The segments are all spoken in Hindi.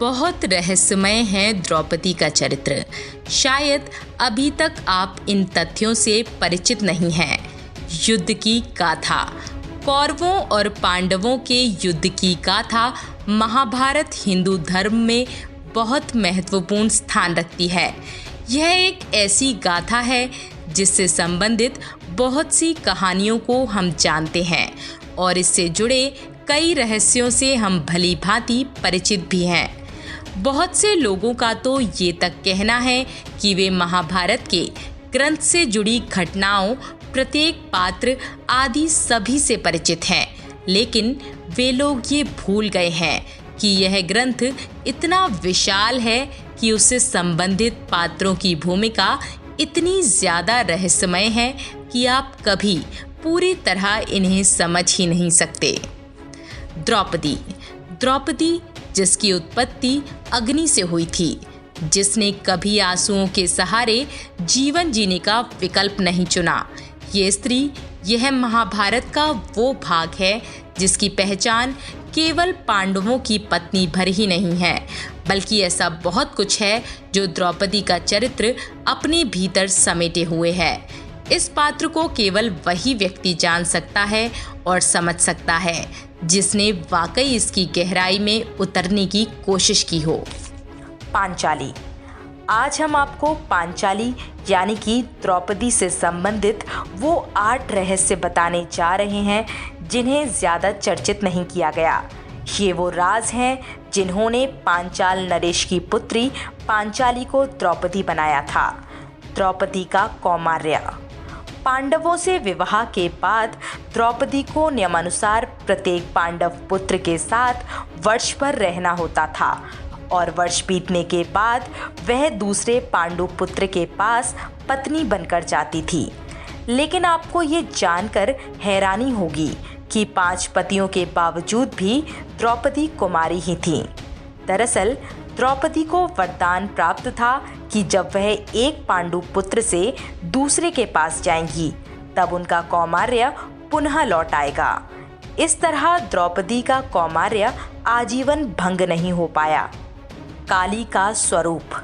बहुत रहस्यमय है द्रौपदी का चरित्र। शायद अभी तक आप इन तथ्यों से परिचित नहीं हैं। युद्ध की गाथा। कौरवों और पांडवों के युद्ध की गाथा महाभारत हिंदू धर्म में बहुत महत्वपूर्ण स्थान रखती है। यह एक ऐसी गाथा है जिससे संबंधित बहुत सी कहानियों को हम जानते हैं और इससे जुड़े कई रहस्यों से हम भली भांति परिचित भी हैं। बहुत से लोगों का तो ये तक कहना है कि वे महाभारत के ग्रंथ से जुड़ी घटनाओं, प्रत्येक पात्र आदि सभी से परिचित हैं, लेकिन वे लोग ये भूल गए हैं कि यह ग्रंथ इतना विशाल है कि उससे संबंधित पात्रों की भूमिका इतनी ज़्यादा रहस्यमय है कि आप कभी पूरी तरह इन्हें समझ ही नहीं सकते। द्रौपदी जिसकी उत्पत्ति अग्नि से हुई थी, जिसने कभी आंसुओं के सहारे जीवन जीने का विकल्प नहीं चुना। ये स्त्री, यह महाभारत का वो भाग है जिसकी पहचान केवल पांडवों की पत्नी भर ही नहीं है, बल्कि ऐसा बहुत कुछ है जो द्रौपदी का चरित्र अपने भीतर समेटे हुए है। इस पात्र को केवल वही व्यक्ति जान सकता है और समझ सकता है जिसने वाकई इसकी गहराई में उतरने की कोशिश की हो। पांचाली। आज हम आपको पांचाली यानी कि द्रौपदी से संबंधित वो 8 रहस्य बताने जा रहे हैं जिन्हें ज़्यादा चर्चित नहीं किया गया। ये वो राज हैं जिन्होंने पांचाल नरेश की पुत्री पांचाली को द्रौपदी बनाया था। द्रौपदी का कौमार्य। पांडवों से विवाह के बाद द्रौपदी को नियमानुसार प्रत्येक पांडव पुत्र के साथ वर्ष भर रहना होता था और वर्ष बीतने के बाद वह दूसरे पांडु पुत्र के पास पत्नी बनकर जाती थी। लेकिन आपको ये जानकर हैरानी होगी कि 5 पतियों के बावजूद भी द्रौपदी कुमारी ही थी। दरअसल द्रौपदी को वरदान प्राप्त था कि जब वह एक पांडु पुत्र से दूसरे के पास जाएंगी तब उनका कौमार्य पुनः लौट आएगा। इस तरह द्रौपदी का कौमार्य आजीवन भंग नहीं हो पाया। काली का स्वरूप।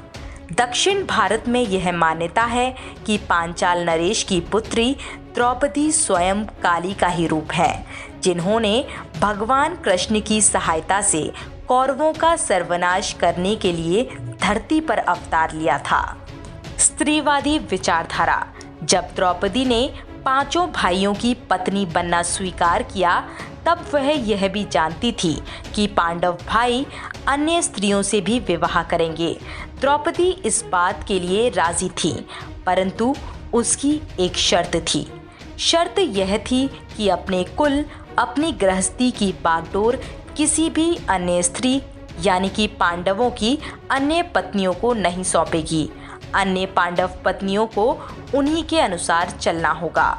दक्षिण भारत में यह मान्यता है कि पांचाल नरेश की पुत्री द्रौपदी स्वयं काली का ही रूप है, जिन्होंने भगवान कृष्ण की सहायता से कौरवों का सर्वनाश करने के लिए धरती पर अवतार लिया था। स्त्रीवादी विचारधारा। जब द्रौपदी ने 5 भाइयों की पत्नी बनना स्वीकार किया तब वह यह भी जानती थी कि पांडव भाई अन्य स्त्रियों से भी विवाह करेंगे। द्रौपदी इस बात के लिए राजी थी, परंतु उसकी एक शर्त थी। शर्त यह थी कि अपने कुल, अपनी गृहस्थी की बागडोर किसी भी अन्य स्त्री यानी कि पांडवों की अन्य पत्नियों को नहीं सौंपेगी। अन्य पांडव पत्नियों को उन्हीं के अनुसार चलना होगा।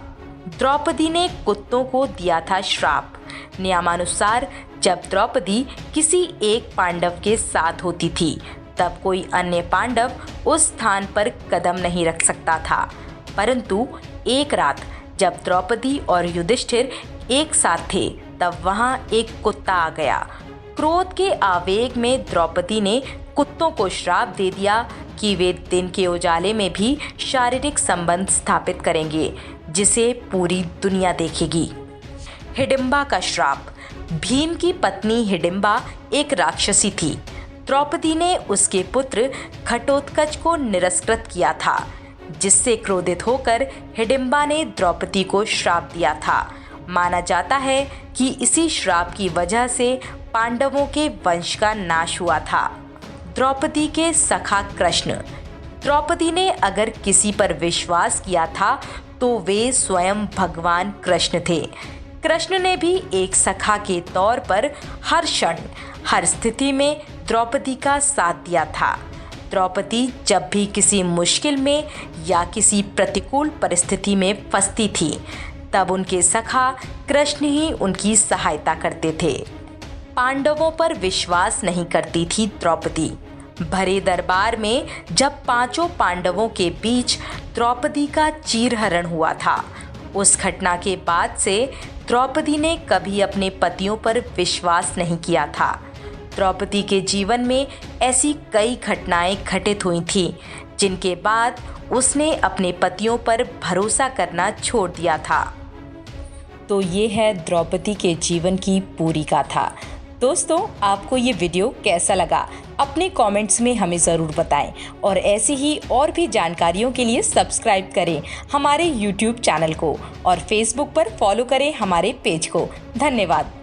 द्रौपदी ने कुत्तों को दिया था श्राप। नियमानुसार जब द्रौपदी किसी एक पांडव के साथ होती थी तब कोई अन्य पांडव उस स्थान पर कदम नहीं रख सकता था। परंतु एक रात जब द्रौपदी और युधिष्ठिर एक साथ थे तब वहां एक कुत्ता आ गया। क्रोध के आवेग में द्रौपदी ने कुत्तों को श्राप दे दिया कि वे दिन के उजाले में भी शारीरिक संबंध स्थापित करेंगे, जिसे पूरी दुनिया देखेगी। हिडिंबा का श्राप। भीम की पत्नी हिडिंबा एक राक्षसी थी। द्रौपदी ने उसके पुत्र घटोत्कच को निरस्कृत किया था, जिससे क्रोधित होकर हिडिंबा ने द्रौपदी को श्राप दिया था। माना जाता है कि इसी श्राप की वजह से पांडवों के वंश का नाश हुआ था। द्रौपदी के सखा कृष्ण। द्रौपदी ने अगर किसी पर विश्वास किया था तो वे स्वयं भगवान कृष्ण थे। कृष्ण ने भी एक सखा के तौर पर हर क्षण, हर स्थिति में द्रौपदी का साथ दिया था। द्रौपदी जब भी किसी मुश्किल में या किसी प्रतिकूल परिस्थिति में फंसती थी तब उनके सखा कृष्ण ही उनकी सहायता करते थे। पांडवों पर विश्वास नहीं करती थी द्रौपदी। भरे दरबार में जब 5 पांडवों के बीच द्रौपदी का चीरहरण हुआ था, उस घटना के बाद से द्रौपदी ने कभी अपने पतियों पर विश्वास नहीं किया था। द्रौपदी के जीवन में ऐसी कई घटनाएं घटित हुई थीं, जिनके बाद उसने अपने पतियों पर भरोसा करना छोड़ दिया था। तो ये है द्रौपदी के जीवन की पूरी गाथा। दोस्तों, आपको ये वीडियो कैसा लगा? अपने कमेंट्स में हमें ज़रूर बताएं और ऐसी ही और भी जानकारियों के लिए सब्सक्राइब करें हमारे YouTube चैनल को और Facebook पर फॉलो करें हमारे पेज को। धन्यवाद।